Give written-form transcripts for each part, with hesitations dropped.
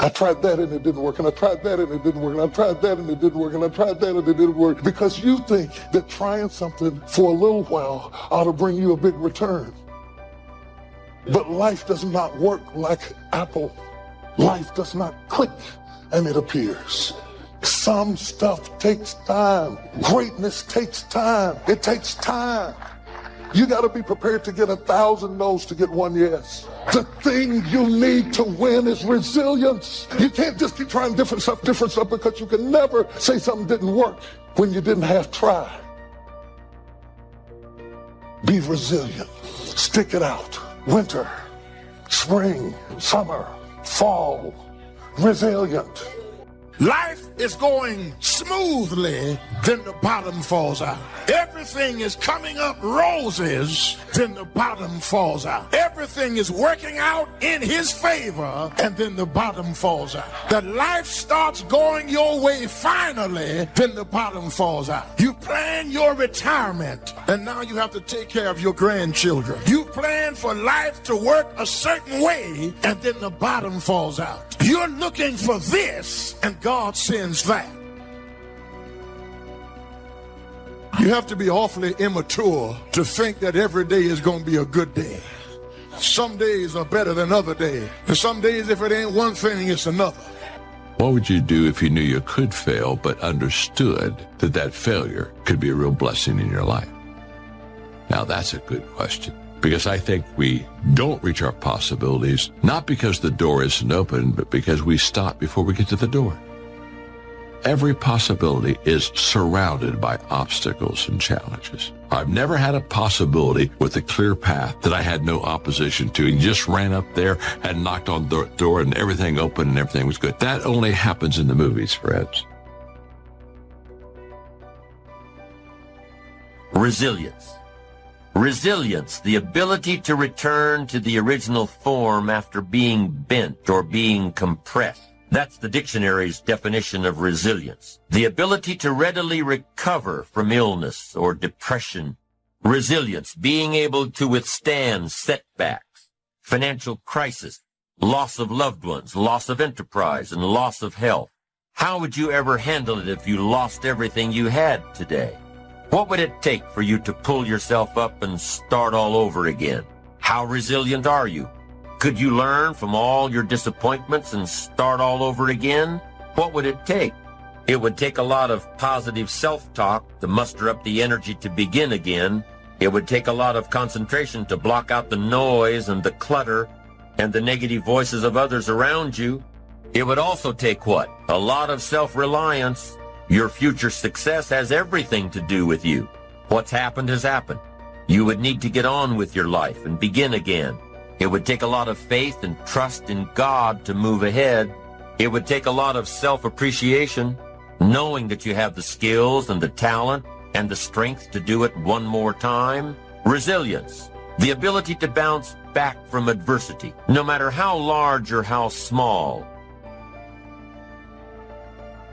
I tried that and it didn't work, and I tried that and it didn't work, and I tried that and it didn't work, and I tried that and it didn't work, because you think that trying something for a little while ought to bring you a big return. But life does not work like Apple. Life does not click and it appears. Some stuff takes time. Greatness takes time. It takes time. You got to be prepared to get 1,000 no's to get one yes. The thing you need to win is resilience. You can't just keep trying different stuff, because you can never say something didn't work when you didn't half try. Be resilient. Stick it out. Winter, spring, summer, fall. Resilient. Life is going smoothly, then the bottom falls out. Everything is coming up roses, then the bottom falls out. Everything is working out in his favor, and then the bottom falls out. That life starts going your way finally, then the bottom falls out. You plan your retirement, and now you have to take care of your grandchildren. You plan for life to work a certain way, and then the bottom falls out. You're looking for this, and God sends that. You have to be awfully immature to think that every day is going to be a good day. Some days are better than other days. And some days, if it ain't one thing, it's another. What would you do if you knew you could fail, but understood that that failure could be a real blessing in your life? Now, that's a good question. Because I think we don't reach our possibilities, not because the door isn't open, but because we stop before we get to the door. Every possibility is surrounded by obstacles and challenges. I've never had a possibility with a clear path that I had no opposition to, and just ran up there and knocked on the door and everything opened and everything was good. That only happens in the movies, friends. Resilience. Resilience, the ability to return to the original form after being bent or being compressed. That's the dictionary's definition of resilience. The ability to readily recover from illness or depression. Resilience, being able to withstand setbacks, financial crisis, loss of loved ones, loss of enterprise, and loss of health. How would you ever handle it if you lost everything you had today? What would it take for you to pull yourself up and start all over again? How resilient are you? Could you learn from all your disappointments and start all over again? What would it take? It would take a lot of positive self-talk to muster up the energy to begin again. It would take a lot of concentration to block out the noise and the clutter and the negative voices of others around you. It would also take what? A lot of self-reliance. Your future success has everything to do with you. What's happened has happened. You would need to get on with your life and begin again. It would take a lot of faith and trust in God to move ahead. It would take a lot of self-appreciation, knowing that you have the skills and the talent and the strength to do it one more time. Resilience, the ability to bounce back from adversity, no matter how large or how small.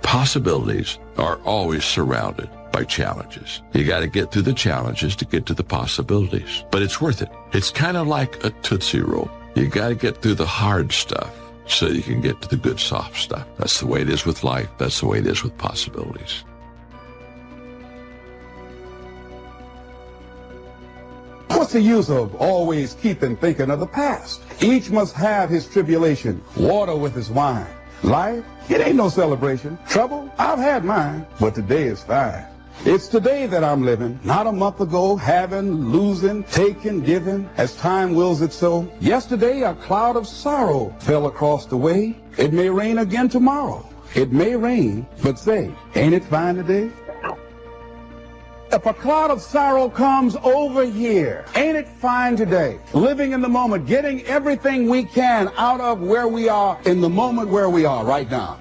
Possibilities are always surrounded by challenges. You got to get through the challenges to get to the possibilities, but it's worth it. It's kind of like a Tootsie Roll. You got to get through the hard stuff so you can get to the good soft stuff. That's the way it is with life. That's the way it is with possibilities. What's the use of always keeping thinking of the past? Each must have his tribulation, water with his wine. Life, it ain't no celebration. Trouble, I've had mine, but today is fine. It's today that I'm living, not a month ago, having, losing, taking, giving, as time wills it so. Yesterday, a cloud of sorrow fell across the way. It may rain again tomorrow. It may rain, but say, ain't it fine today? If a cloud of sorrow comes over here, ain't it fine today? Living in the moment, getting everything we can out of where we are in the moment where we are right now.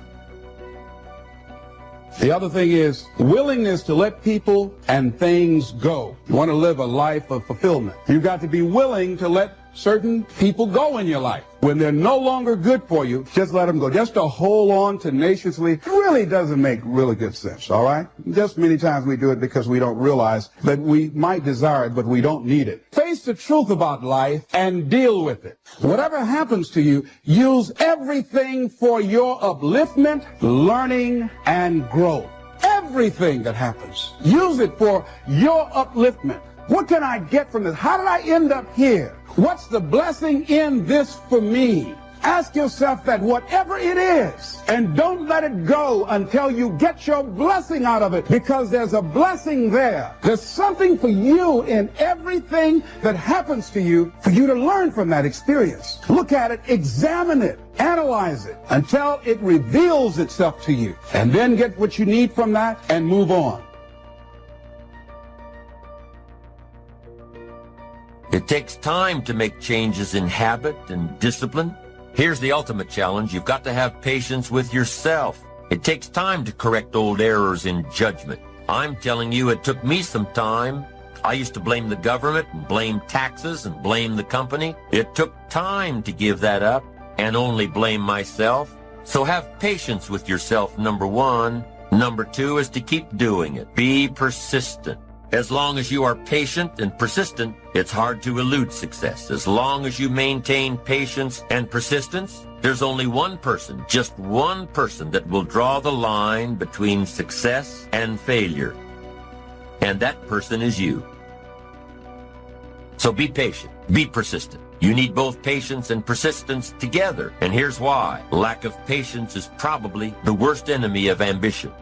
The other thing is willingness to let people and things go. You want to live a life of fulfillment. You've got to be willing to let certain people go in your life. When they're no longer good for you, just let them go. Just to hold on tenaciously really doesn't make really good sense, all right? Just many times we do it because we don't realize that we might desire it, but we don't need it. Face the truth about life and deal with it. Whatever happens to you, use everything for your upliftment, learning, and growth. Everything that happens, use it for your upliftment. What can I get from this? How did I end up here? What's the blessing in this for me? Ask yourself that, whatever it is, and don't let it go until you get your blessing out of it, because there's a blessing there. There's something for you in everything that happens to you for you to learn from that experience. Look at it, examine it, analyze it until it reveals itself to you, and then get what you need from that and move on. It takes time to make changes in habit and discipline. Here's the ultimate challenge. You've got to have patience with yourself. It takes time to correct old errors in judgment. I'm telling you, it took me some time. I used to blame the government and blame taxes and blame the company. It took time to give that up and only blame myself. So have patience with yourself, number one. Number two is to keep doing it. Be persistent. As long as you are patient and persistent, it's hard to elude success. As long as you maintain patience and persistence, there's only one person, just one person, that will draw the line between success and failure. And that person is you. So be patient, be persistent. You need both patience and persistence together. And here's why. Lack of patience is probably the worst enemy of ambition.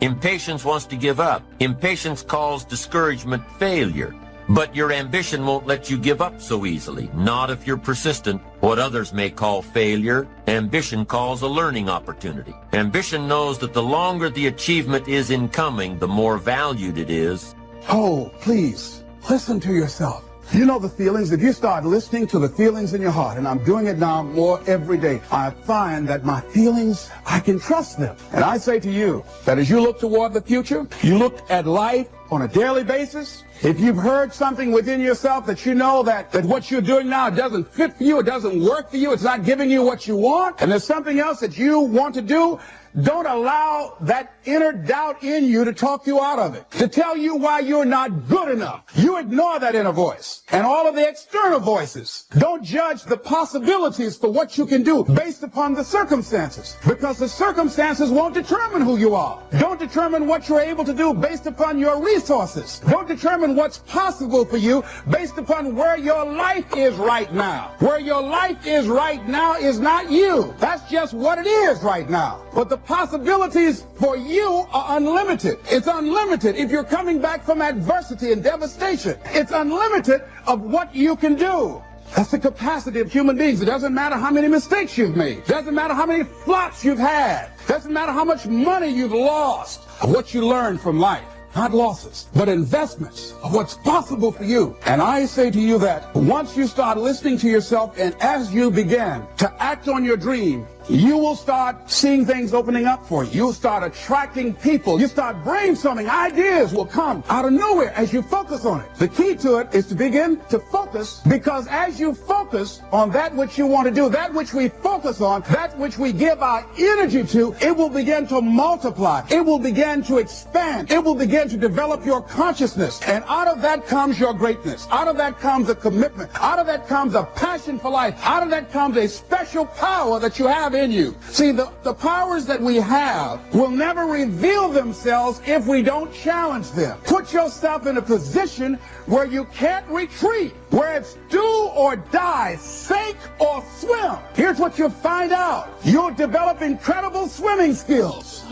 Impatience wants to give up. Impatience calls discouragement failure. But your ambition won't let you give up so easily, not if you're persistent. What others may call failure, ambition calls a learning opportunity. Ambition knows that the longer the achievement is in coming, the more valued it is. Oh, please, listen to yourself. You know the feelings. If you start listening to the feelings in your heart, and I'm doing it now more every day, I find that my feelings, I can trust them. And I say to you that as you look toward the future, you look at life on a daily basis. If you've heard something within yourself that you know that what you're doing now doesn't fit for you, it doesn't work for you, it's not giving you what you want, and there's something else that you want to do, don't allow that inner doubt in you to talk you out of it, to tell you why you're not good enough. You ignore that inner voice and all of the external voices. Don't judge the possibilities for what you can do based upon the circumstances, because the circumstances won't determine who you are. Don't determine what you're able to do based upon your resources. Don't determine what's possible for you based upon where your life is right now. Where your life is right now is not you. That's just what it is right now. But the possibilities for you are unlimited. It's unlimited if you're coming back from adversity and devastation. It's unlimited of what you can do. That's the capacity of human beings. It doesn't matter how many mistakes you've made. It doesn't matter how many flops you've had. It doesn't matter how much money you've lost. What you learn from life. Not losses, but investments of what's possible for you. And I say to you that once you start listening to yourself, and as you begin to act on your dream, you will start seeing things opening up for you. You'll start attracting people. You start brainstorming. Ideas will come out of nowhere as you focus on it. The key to it is to begin to focus, because as you focus on that which you want to do, that which we focus on, that which we give our energy to, it will begin to multiply. It will begin to expand. It will begin to develop your consciousness. And out of that comes your greatness. Out of that comes a commitment. Out of that comes a passion for life. Out of that comes a special power that you have in you. See, the powers that we have will never reveal themselves if we don't challenge them. Put yourself in a position where you can't retreat, where it's do or die, sink or swim. Here's what you'll find out. You'll develop incredible swimming skills.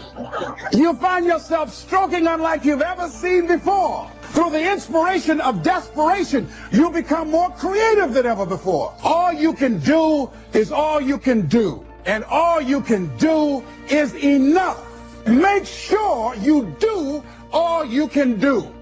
You'll find yourself stroking unlike you've ever seen before. Through the inspiration of desperation, you'll become more creative than ever before. All you can do is all you can do. And all you can do is enough. Make sure you do all you can do.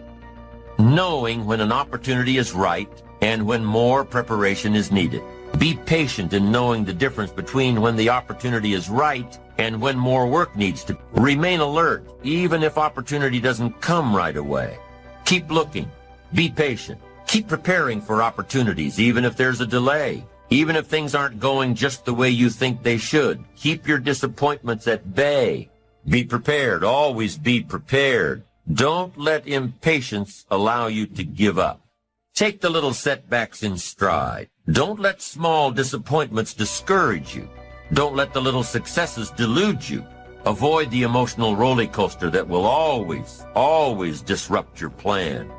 Knowing when an opportunity is right and when more preparation is needed. Be patient in knowing the difference between when the opportunity is right and when more work needs to. Remain alert, even if opportunity doesn't come right away. Keep looking. Be patient. Keep preparing for opportunities, even if there's a delay. Even if things aren't going just the way you think they should. Keep your disappointments at bay. Be prepared. Always be prepared. Don't let impatience allow you to give up. Take the little setbacks in stride. Don't let small disappointments discourage you. Don't let the little successes delude you. Avoid the emotional roller coaster that will always disrupt your plan.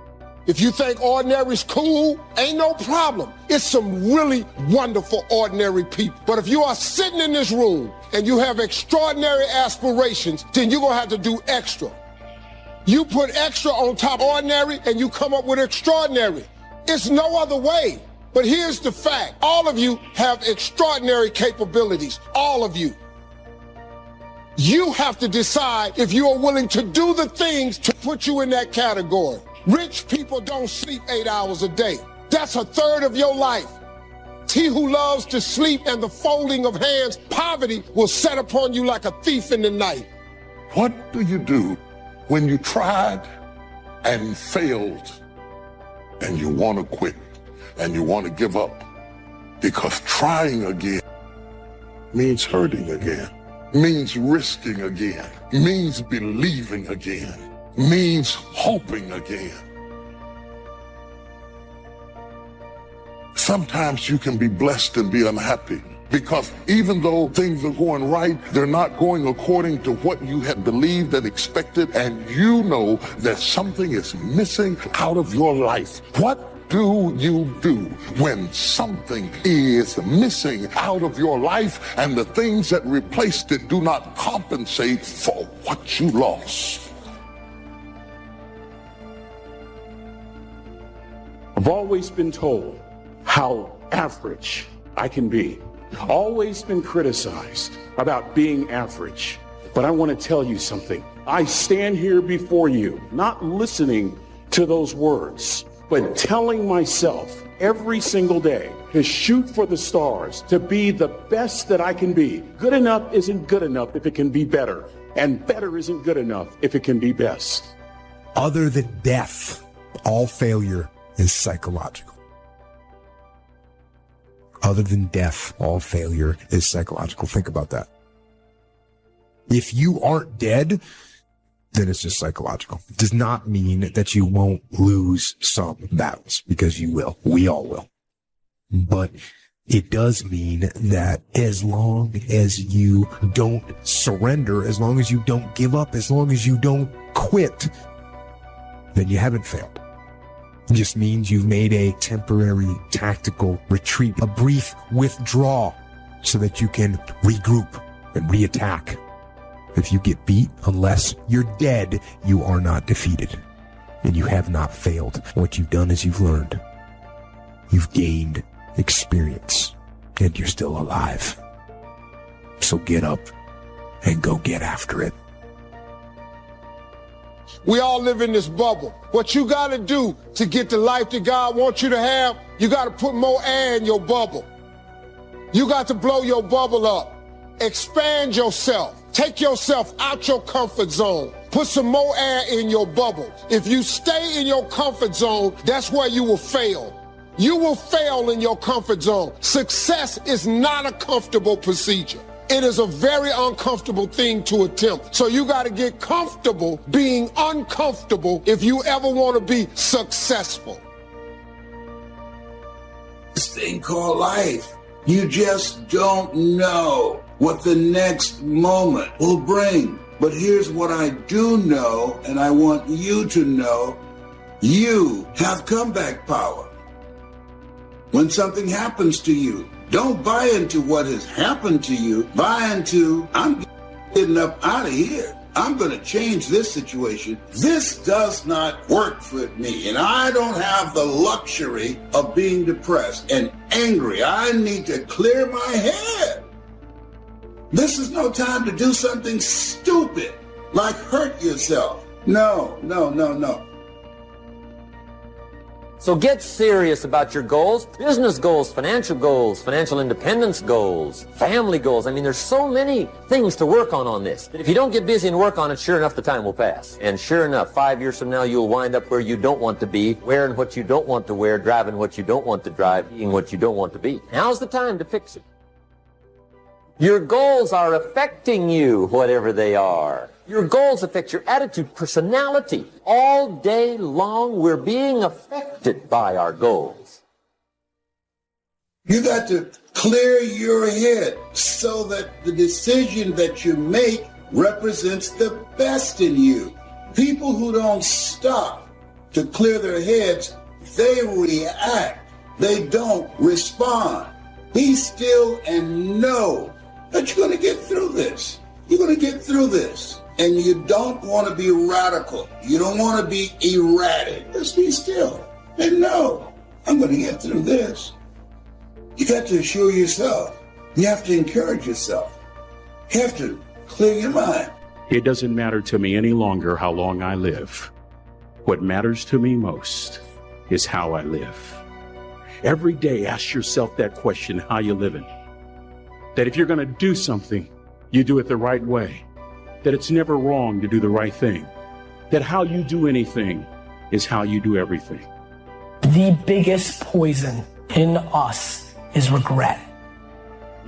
If you think ordinary's cool, ain't no problem. It's some really wonderful ordinary people. But if you are sitting in this room and you have extraordinary aspirations, then you're going to have to do extra. You put extra on top of ordinary and you come up with extraordinary. It's no other way. But here's the fact. All of you have extraordinary capabilities. All of you. You have to decide if you are willing to do the things to put you in that category. Rich people don't sleep 8 hours a day. That's a third of your life. He who loves to sleep and the folding of hands, poverty will set upon you like a thief in the night. What do you do when you tried and failed and you want to quit and you want to give up? Because trying again means hurting again, means risking again, means believing again, means hoping again. Sometimes you can be blessed and be unhappy because even though things are going right, they're not going according to what you had believed and expected, and you know that something is missing out of your life. What do you do when something is missing out of your life and the things that replaced it do not compensate for what you lost? I've always been told how average I can be. Always been criticized about being average. But I want to tell you something. I stand here before you, not listening to those words, but telling myself every single day to shoot for the stars, to be the best that I can be. Good enough isn't good enough if it can be better, and better isn't good enough if it can be best. Other than death, all failure is psychological. Other than death, all failure is psychological. Think about that. If you aren't dead, then it's just psychological. It does not mean that you won't lose some battles, because you will. We all will. But it does mean that as long as you don't surrender, as long as you don't give up, as long as you don't quit, then you haven't failed. It just means you've made a temporary tactical retreat, a brief withdrawal, so that you can regroup and reattack. If you get beat, unless you're dead, you are not defeated. And you have not failed. What you've done is you've learned. You've gained experience. And you're still alive. So get up and go get after it. We all live in this bubble. What you got to do to get the life that God wants you to have, you got to put more air in your bubble. You got to blow your bubble up. Expand yourself. Take yourself out your comfort zone. Put some more air in your bubble. If you stay in your comfort zone, that's where you will fail. You will fail in your comfort zone. Success is not a comfortable procedure. It is a very uncomfortable thing to attempt. So you got to get comfortable being uncomfortable if you ever want to be successful. This thing called life. You just don't know what the next moment will bring. But here's what I do know, and I want you to know. You have comeback power. When something happens to you, don't buy into what has happened to you. Buy into, I'm getting up out of here. I'm going to change this situation. This does not work for me, and I don't have the luxury of being depressed and angry. I need to clear my head. This is no time to do something stupid, like hurt yourself. No. So get serious about your goals, business goals, financial independence goals, family goals. I mean, there's so many things to work on this. If you don't get busy and work on it, sure enough, the time will pass. And sure enough, 5 years from now, you'll wind up where you don't want to be, wearing what you don't want to wear, driving what you don't want to drive, being what you don't want to be. Now's the time to fix it. Your goals are affecting you, whatever they are. Your goals affect your attitude, personality. All day long, we're being affected by our goals. You got to clear your head so that the decision that you make represents the best in you. People who don't stop to clear their heads, they react. They don't respond. Be still and know that you're going to get through this. You're going to get through this. And you don't want to be radical. You don't want to be erratic. Just be still and know, I'm going to get through this. You got to assure yourself. You have to encourage yourself. You have to clear your mind. It doesn't matter to me any longer how long I live. What matters to me most is how I live. Every day, ask yourself that question, how you living? That if you're going to do something, you do it the right way. That it's never wrong to do the right thing. That how you do anything is how you do everything. The biggest poison in us is regret.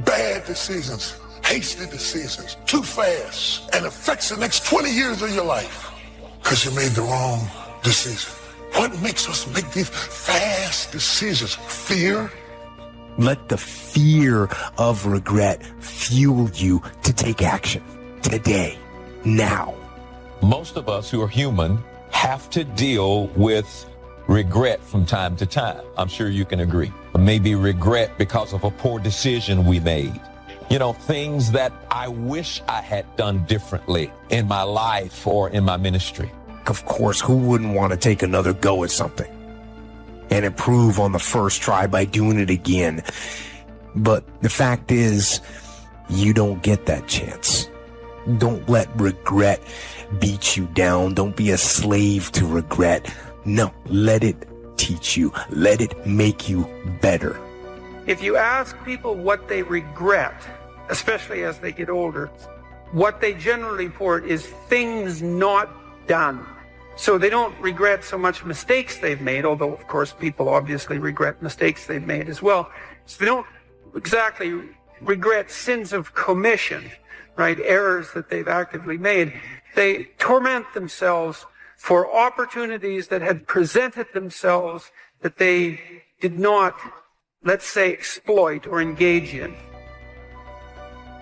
Bad decisions, hasty decisions, too fast, and affects the next 20 years of your life because you made the wrong decision. What makes us make these fast decisions? Fear? Let the fear of regret fuel you to take action today, now. Most of us who are human have to deal with regret from time to time. I'm sure you can agree. Maybe regret because of a poor decision we made. You know, things that I wish I had done differently in my life or in my ministry. Of course, who wouldn't want to take another go at something and improve on the first try by doing it again? But the fact is, you don't get that chance. Don't let regret beat you down. Don't be a slave to regret. No, let it teach you. Let it make you better. If you ask people what they regret, especially as they get older, what they generally report is things not done. So they don't regret so much mistakes they've made, although of course people obviously regret mistakes they've made as well. So they don't exactly regret sins of commission, right? Errors that they've actively made. They torment themselves for opportunities that had presented themselves that they did not, let's say, exploit or engage in.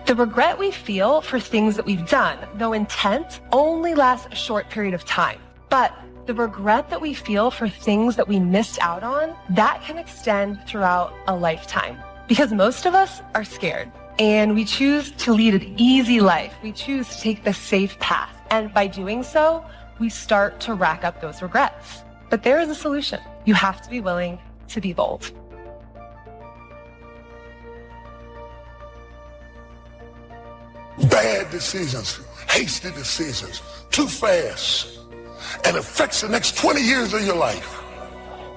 The regret we feel for things that we've done, though intent, only lasts a short period of time. But the regret that we feel for things that we missed out on, that can extend throughout a lifetime. Because most of us are scared, and we choose to lead an easy life. We choose to take the safe path. And by doing so, we start to rack up those regrets. But there is a solution. You have to be willing to be bold. Bad decisions, hasty decisions, too fast, and affects the next 20 years of your life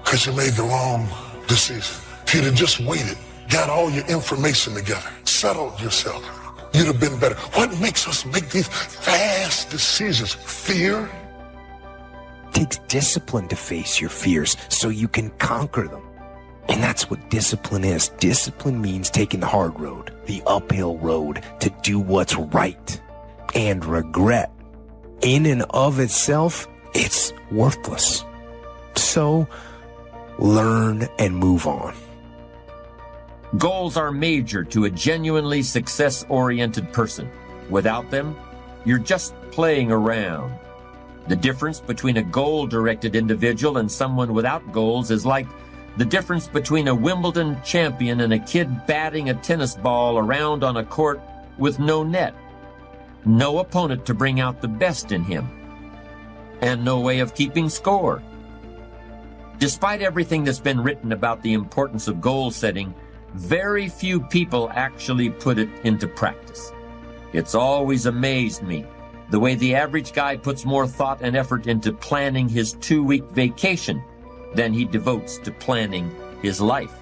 because you made the wrong decision. If you'd have just waited, got all your information together, settled yourself, you'd have been better. What makes us make these fast decisions? Fear? It takes discipline to face your fears so you can conquer them. And that's what discipline is. Discipline means taking the hard road, the uphill road, to do what's right. And regret, in and of itself, it's worthless. So, learn and move on. Goals are major to a genuinely success-oriented person. Without them, you're just playing around. The difference between a goal-directed individual and someone without goals is like the difference between a Wimbledon champion and a kid batting a tennis ball around on a court with no net. No opponent to bring out the best in him. And no way of keeping score. Despite everything that's been written about the importance of goal setting, very few people actually put it into practice. It's always amazed me the way the average guy puts more thought and effort into planning his 2-week vacation than he devotes to planning his life.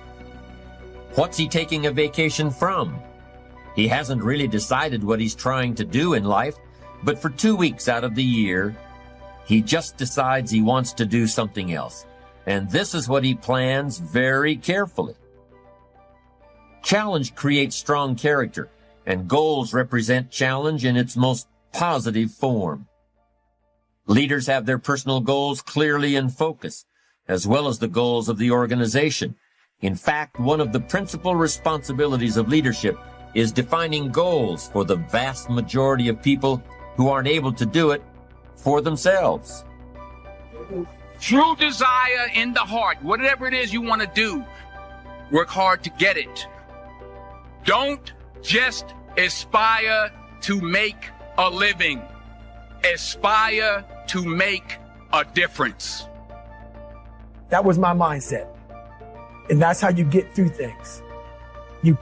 What's he taking a vacation from? He hasn't really decided what he's trying to do in life, but for 2 weeks out of the year, he just decides he wants to do something else. And this is what he plans very carefully. Challenge creates strong character, and goals represent challenge in its most positive form. Leaders have their personal goals clearly in focus, as well as the goals of the organization. In fact, one of the principal responsibilities of leadership is defining goals for the vast majority of people who aren't able to do it for themselves. True desire in the heart, whatever it is you want to do, work hard to get it. Don't just aspire to make a living. Aspire to make a difference. That was my mindset. And that's how you get through things. You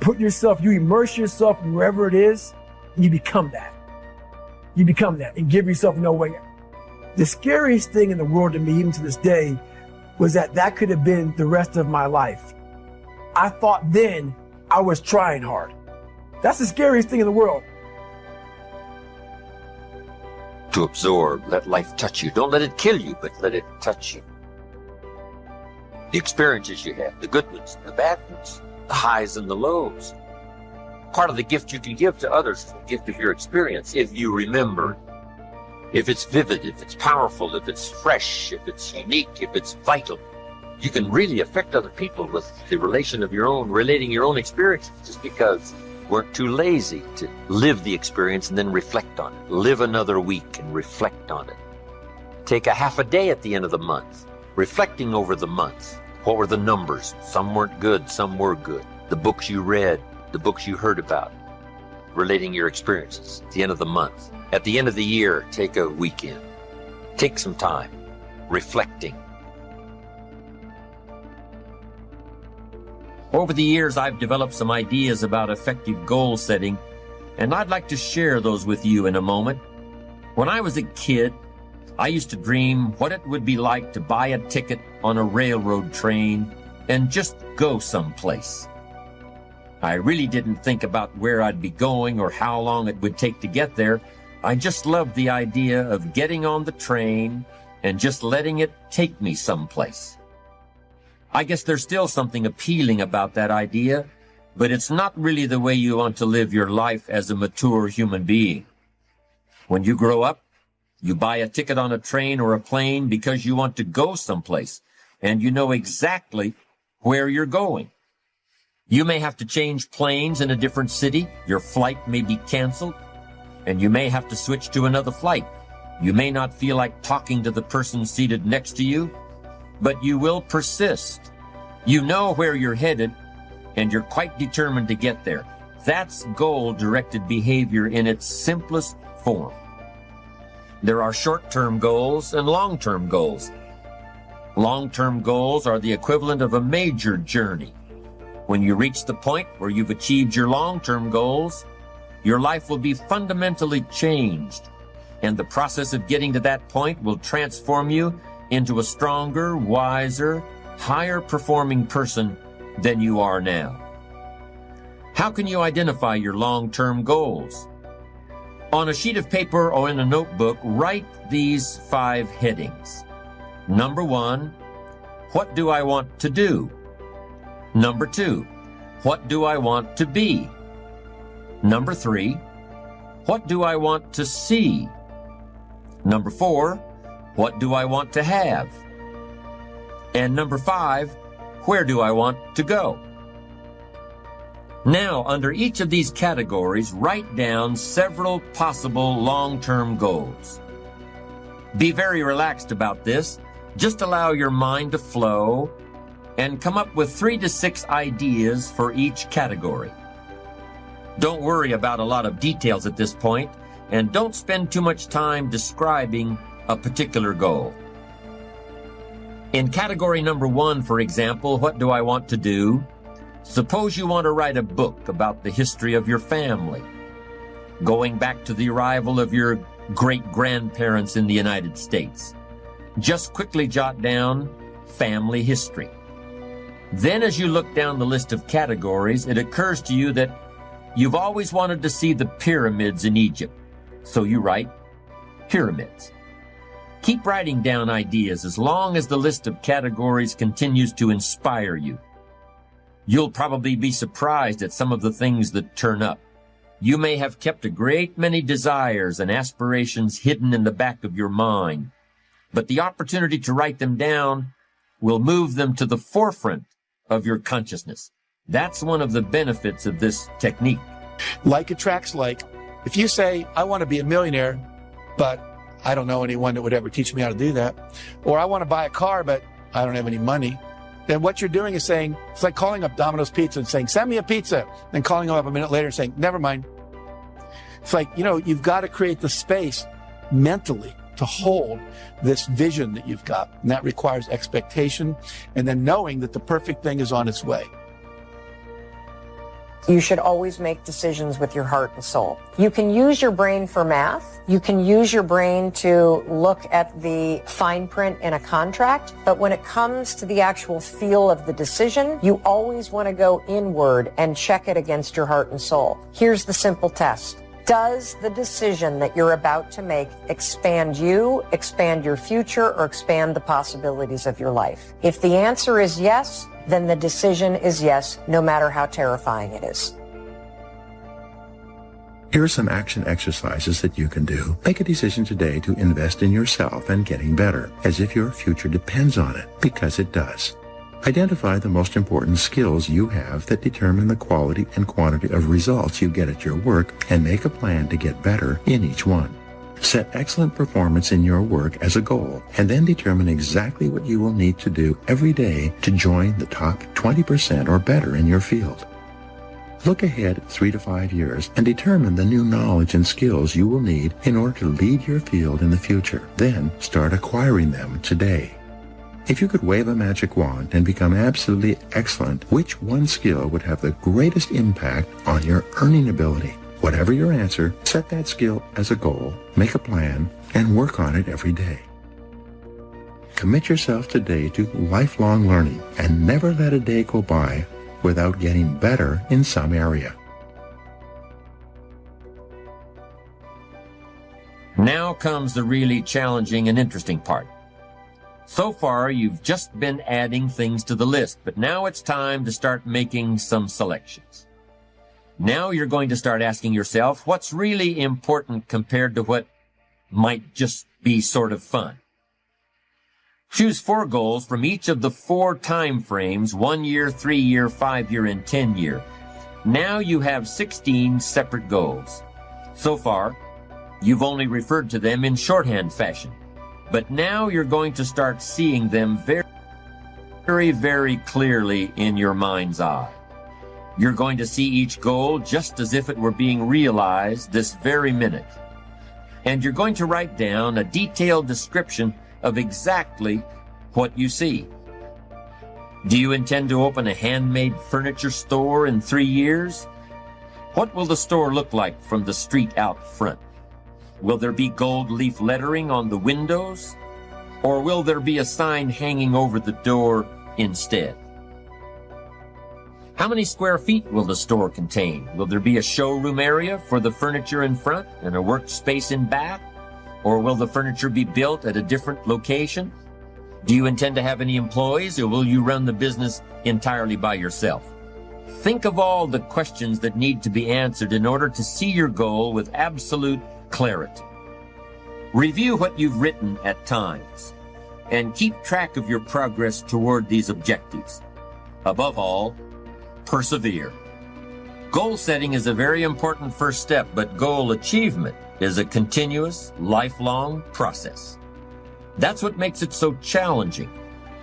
immerse yourself in wherever it is, and you become that. You become that and give yourself no way out. The scariest thing in the world to me, even to this day, was that could have been the rest of my life. I thought then I was trying hard. That's the scariest thing in the world. To absorb, let life touch you. Don't let it kill you, but let it touch you. The experiences you have, the good ones, the bad ones, the highs and the lows. Part of the gift you can give to others is the gift of your experience, if you remember. If it's vivid, if it's powerful, if it's fresh, if it's unique, if it's vital. You can really affect other people with the relating your own experiences, just because we're too lazy to live the experience and then reflect on it. Live another week and reflect on it. Take a half a day at the end of the month, reflecting over the month. What were the numbers? Some weren't good, some were good. The books you read, the books you heard about, relating your experiences at the end of the month. At the end of the year, take a weekend. Take some time, reflecting. Over the years, I've developed some ideas about effective goal setting, and I'd like to share those with you in a moment. When I was a kid, I used to dream what it would be like to buy a ticket on a railroad train and just go someplace. I really didn't think about where I'd be going or how long it would take to get there. I just loved the idea of getting on the train and just letting it take me someplace. I guess there's still something appealing about that idea, but it's not really the way you want to live your life as a mature human being. When you grow up, you buy a ticket on a train or a plane because you want to go someplace, and you know exactly where you're going. You may have to change planes in a different city. Your flight may be canceled, and you may have to switch to another flight. You may not feel like talking to the person seated next to you, but you will persist. You know where you're headed, and you're quite determined to get there. That's goal-directed behavior in its simplest form. There are short-term goals and long-term goals. Long-term goals are the equivalent of a major journey. When you reach the point where you've achieved your long-term goals, your life will be fundamentally changed, and the process of getting to that point will transform you into a stronger, wiser, higher-performing person than you are now. How can you identify your long-term goals? On a sheet of paper or in a notebook, write these 5 headings. Number 1, what do I want to do? Number 2, what do I want to be? Number 3, what do I want to see? Number 4, what do I want to have? And number 5, where do I want to go? Now, under each of these categories, write down several possible long-term goals. Be very relaxed about this. Just allow your mind to flow and come up with 3 to 6 ideas for each category. Don't worry about a lot of details at this point, and don't spend too much time describing a particular goal. In category number 1, for example, what do I want to do? Suppose you want to write a book about the history of your family, going back to the arrival of your great-grandparents in the United States. Just quickly jot down family history. Then as you look down the list of categories, it occurs to you that you've always wanted to see the pyramids in Egypt. So you write pyramids. Keep writing down ideas as long as the list of categories continues to inspire you. You'll probably be surprised at some of the things that turn up. You may have kept a great many desires and aspirations hidden in the back of your mind, but the opportunity to write them down will move them to the forefront of your consciousness. That's one of the benefits of this technique. Like attracts like. If you say, I want to be a millionaire, but I don't know anyone that would ever teach me how to do that, or I want to buy a car, but I don't have any money, then what you're doing is saying, it's like calling up Domino's Pizza and saying, send me a pizza, and calling them up a minute later and saying, never mind. It's like, you've got to create the space mentally to hold this vision that you've got. And that requires expectation and then knowing that the perfect thing is on its way. You should always make decisions with your heart and soul. You can use your brain for math. You can use your brain to look at the fine print in a contract. But when it comes to the actual feel of the decision, you always want to go inward and check it against your heart and soul. Here's the simple test. Does the decision that you're about to make expand you, expand your future, or expand the possibilities of your life? If the answer is yes, then the decision is yes, no matter how terrifying it is. Here are some action exercises that you can do. Make a decision today to invest in yourself and getting better, as if your future depends on it, because it does. Identify the most important skills you have that determine the quality and quantity of results you get at your work, and make a plan to get better in each one. Set excellent performance in your work as a goal, and then determine exactly what you will need to do every day to join the top 20% or better in your field. Look ahead 3 to 5 years and determine the new knowledge and skills you will need in order to lead your field in the future. Then start acquiring them today. If you could wave a magic wand and become absolutely excellent, which one skill would have the greatest impact on your earning ability? Whatever your answer, set that skill as a goal, make a plan, and work on it every day. Commit yourself today to lifelong learning and never let a day go by without getting better in some area. Now comes the really challenging and interesting part. So far, you've just been adding things to the list, but now it's time to start making some selections. Now you're going to start asking yourself, what's really important compared to what might just be sort of fun? Choose 4 goals from each of the 4 time frames, 1 year, 3 year, 5 year, and 10 year. Now you have 16 separate goals. So far, you've only referred to them in shorthand fashion. But now you're going to start seeing them very, very clearly in your mind's eye. You're going to see each goal just as if it were being realized this very minute. And you're going to write down a detailed description of exactly what you see. Do you intend to open a handmade furniture store in 3 years? What will the store look like from the street out front? Will there be gold leaf lettering on the windows? Or will there be a sign hanging over the door instead? How many square feet will the store contain? Will there be a showroom area for the furniture in front and a workspace in back? Or will the furniture be built at a different location? Do you intend to have any employees, or will you run the business entirely by yourself? Think of all the questions that need to be answered in order to see your goal with absolute clarity. Review what you've written at times, and keep track of your progress toward these objectives. Above all, persevere. Goal setting is a very important first step, but goal achievement is a continuous, lifelong process. That's what makes it so challenging.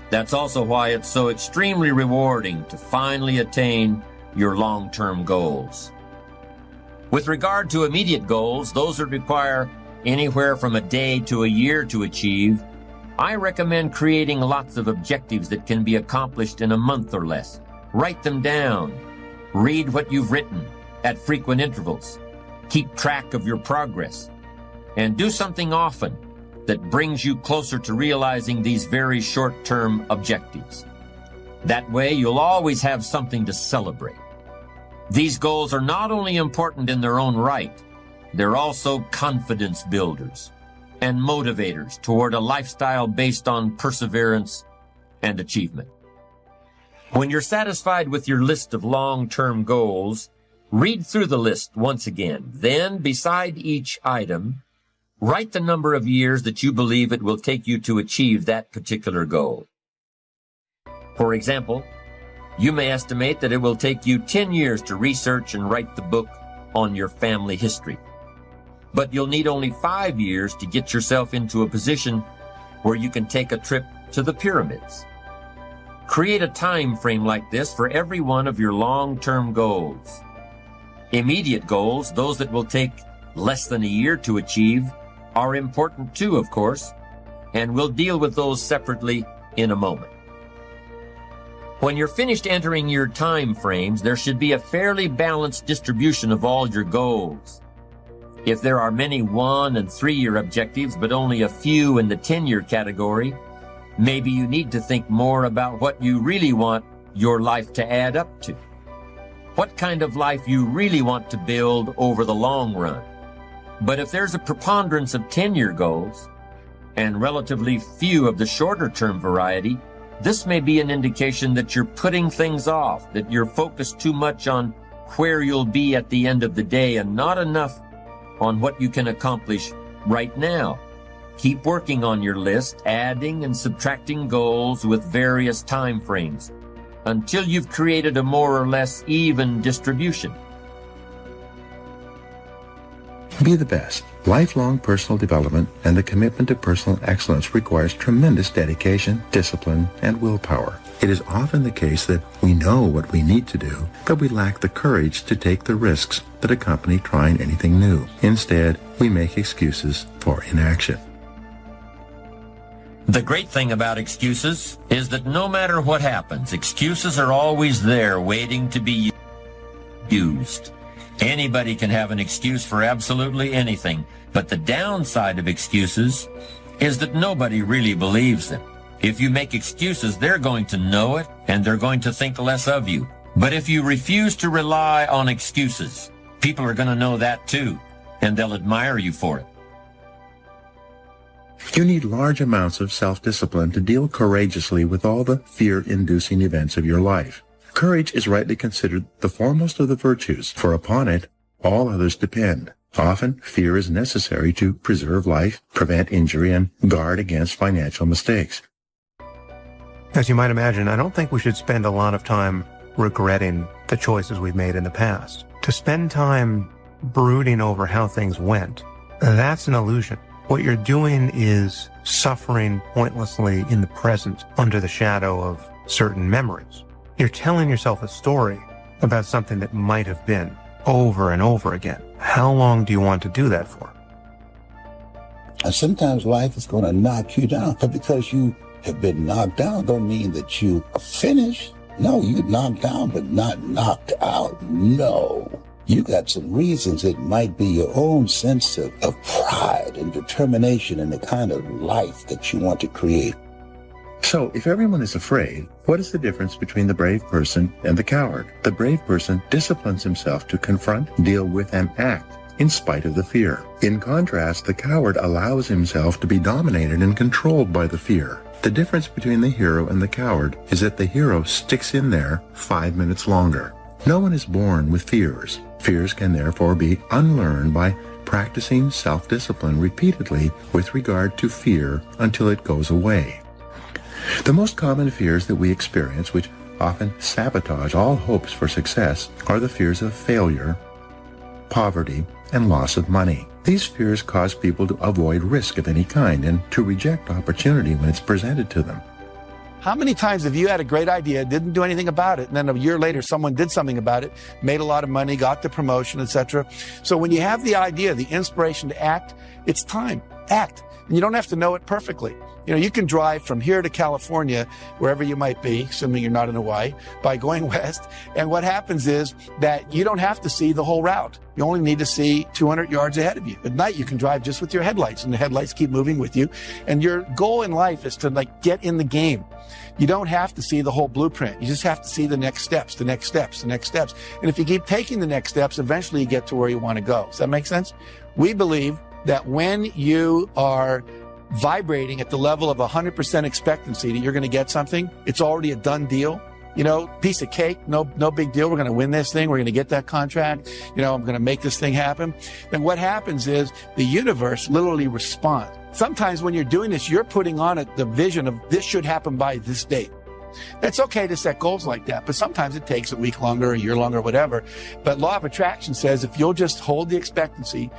That's also why it's so extremely rewarding to finally attain your long-term goals. With regard to immediate goals, those that require anywhere from a day to a year to achieve, I recommend creating lots of objectives that can be accomplished in a month or less. Write them down. Read what you've written at frequent intervals. Keep track of your progress. And do something often. that brings you closer to realizing these very short-term objectives. That way, you'll always have something to celebrate. These goals are not only important in their own right, they're also confidence builders and motivators toward a lifestyle based on perseverance and achievement. When you're satisfied with your list of long-term goals, read through the list once again. Then, beside each item, write the number of years that you believe it will take you to achieve that particular goal. For example, you may estimate that it will take you 10 years to research and write the book on your family history. But you'll need only 5 years to get yourself into a position where you can take a trip to the pyramids. Create a time frame like this for every one of your long-term goals. Immediate goals, those that will take less than a year to achieve, are important too, of course, and we'll deal with those separately in a moment. When you're finished entering your time frames, there should be a fairly balanced distribution of all your goals. If there are many 1- and 3-year objectives, but only a few in the 10-year category, maybe you need to think more about what you really want your life to add up to. What kind of life you really want to build over the long run. But if there's a preponderance of 10-year goals and relatively few of the shorter-term variety, this may be an indication that you're putting things off, that you're focused too much on where you'll be at the end of the day and not enough on what you can accomplish right now. Keep working on your list, adding and subtracting goals with various time frames until you've created a more or less even distribution. Be the best. Lifelong personal development and the commitment to personal excellence requires tremendous dedication, discipline, and willpower. It is often the case that we know what we need to do, but we lack the courage to take the risks that accompany trying anything new. Instead, we make excuses for inaction. The great thing about excuses is that no matter what happens, excuses are always there waiting to be used. Anybody can have an excuse for absolutely anything, but the downside of excuses is that nobody really believes them. If you make excuses, they're going to know it, and they're going to think less of you. But if you refuse to rely on excuses, people are going to know that too, and they'll admire you for it. You need large amounts of self-discipline to deal courageously with all the fear-inducing events of your life. Courage is rightly considered the foremost of the virtues, for upon it all others depend. Often, fear is necessary to preserve life, prevent injury, and guard against financial mistakes. As you might imagine, I don't think we should spend a lot of time regretting the choices we've made in the past. To spend time brooding over how things went, that's an illusion. What you're doing is suffering pointlessly in the present under the shadow of certain memories. You're telling yourself a story about something that might have been over and over again. How long do you want to do that for? And sometimes life is going to knock you down. But because you have been knocked down don't mean that you are finished. No, you knocked down, but not knocked out. No. You got some reasons. It might be your own sense of pride and determination in the kind of life that you want to create. So, if everyone is afraid, what is the difference between the brave person and the coward? The brave person disciplines himself to confront, deal with, and act in spite of the fear. In contrast, the coward allows himself to be dominated and controlled by the fear. The difference between the hero and the coward is that the hero sticks in there 5 minutes longer. No one is born with fears. Fears can therefore be unlearned by practicing self-discipline repeatedly with regard to fear until it goes away. The most common fears that we experience, which often sabotage all hopes for success, are the fears of failure, poverty, and loss of money. These fears cause people to avoid risk of any kind and to reject opportunity when it's presented to them. How many times have you had a great idea, didn't do anything about it, and then a year later someone did something about it, made a lot of money, got the promotion, etc.? So when you have the idea, the inspiration to act, it's time. Act. And you don't have to know it perfectly. You know, you can drive from here to California, wherever you might be, assuming you're not in Hawaii, by going west. And what happens is that you don't have to see the whole route. You only need to see 200 yards ahead of you. At night, you can drive just with your headlights, and the headlights keep moving with you. And your goal in life is to get in the game. You don't have to see the whole blueprint. You just have to see the next steps, the next steps, the next steps. And if you keep taking the next steps, eventually you get to where you want to go. Does that make sense? We believe that when you are vibrating at the level of 100% expectancy that you're going to get something, it's already a done deal. You know, piece of cake, no big deal. We're going to win this thing. We're going to get that contract. You know, I'm going to make this thing happen. Then what happens is the universe literally responds. Sometimes when you're doing this, you're putting on it the vision of this should happen by this date. It's okay to set goals like that, but sometimes it takes a week longer, a year longer, whatever. But law of attraction says if you'll just hold the expectancy,